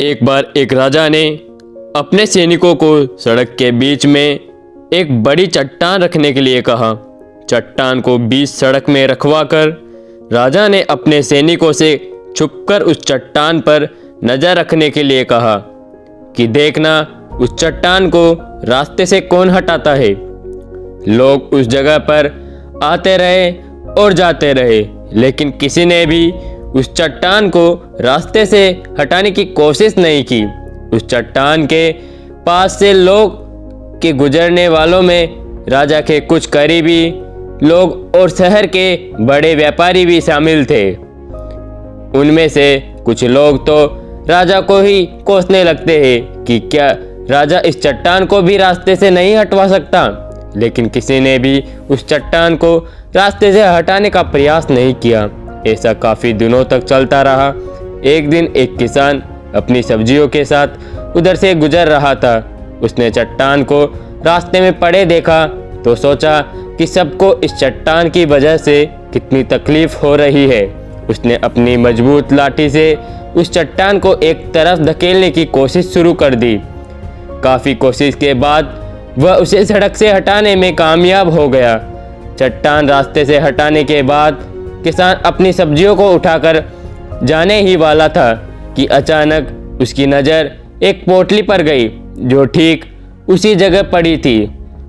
एक बार एक राजा ने अपने सैनिकों को सड़क के बीच में एक बड़ी चट्टान रखने के लिए कहा। चट्टान को बीच सड़क में रखवाकर राजा ने अपने सैनिकों से छुपकर उस चट्टान पर नज़र रखने के लिए कहा कि देखना उस चट्टान को रास्ते से कौन हटाता है। लोग उस जगह पर आते रहे और जाते रहे, लेकिन किसी ने भी उस चट्टान को रास्ते से हटाने की कोशिश नहीं की। उस चट्टान के पास से लोग के गुजरने वालों में राजा के कुछ करीबी लोग और शहर के बड़े व्यापारी भी शामिल थे। उनमें से कुछ लोग तो राजा को ही कोसने लगते हैं कि क्या राजा इस चट्टान को भी रास्ते से नहीं हटवा सकता, लेकिन किसी ने भी उस चट्टान को रास्ते से हटाने का प्रयास नहीं किया। ऐसा काफ़ी दिनों तक चलता रहा। एक दिन एक किसान अपनी सब्जियों के साथ उधर से गुजर रहा था। उसने चट्टान को रास्ते में पड़े देखा तो सोचा कि सबको इस चट्टान की वजह से कितनी तकलीफ हो रही है। उसने अपनी मजबूत लाठी से उस चट्टान को एक तरफ धकेलने की कोशिश शुरू कर दी। काफ़ी कोशिश के बाद वह उसे सड़क से हटाने में कामयाब हो गया। चट्टान रास्ते से हटाने के बाद किसान अपनी सब्जियों को उठाकर जाने ही वाला था कि अचानक उसकी नज़र एक पोटली पर गई जो ठीक उसी जगह पड़ी थी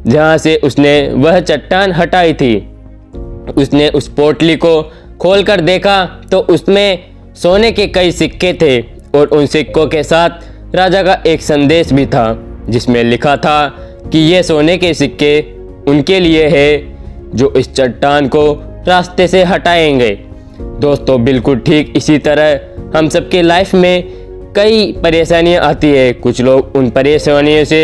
जहां से उसने वह चट्टान हटाई थी। उसने उस पोटली को खोलकर देखा तो उसमें सोने के कई सिक्के थे और उन सिक्कों के साथ राजा का एक संदेश भी था जिसमें लिखा था कि ये सोने के सिक्के उनके लिए है जो इस चट्टान को रास्ते से हटाएंगे। दोस्तों, बिल्कुल ठीक इसी तरह हम सबके लाइफ में कई परेशानियां आती है। कुछ लोग उन परेशानियों से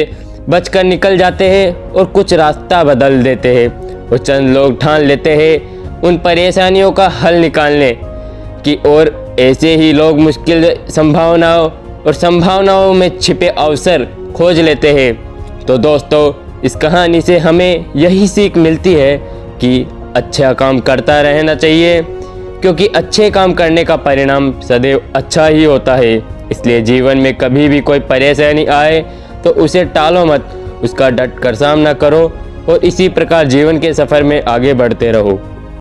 बचकर निकल जाते हैं और कुछ रास्ता बदल देते हैं और चंद लोग ठान लेते हैं उन परेशानियों का हल निकालने की, और ऐसे ही लोग मुश्किल संभावनाओं और संभावनाओं में छिपे अवसर खोज लेते हैं। तो दोस्तों, इस कहानी से हमें यही सीख मिलती है कि अच्छा काम करता रहना चाहिए, क्योंकि अच्छे काम करने का परिणाम सदैव अच्छा ही होता है। इसलिए जीवन में कभी भी कोई परेशानी आए तो उसे टालो मत, उसका डट कर सामना करो और इसी प्रकार जीवन के सफ़र में आगे बढ़ते रहो।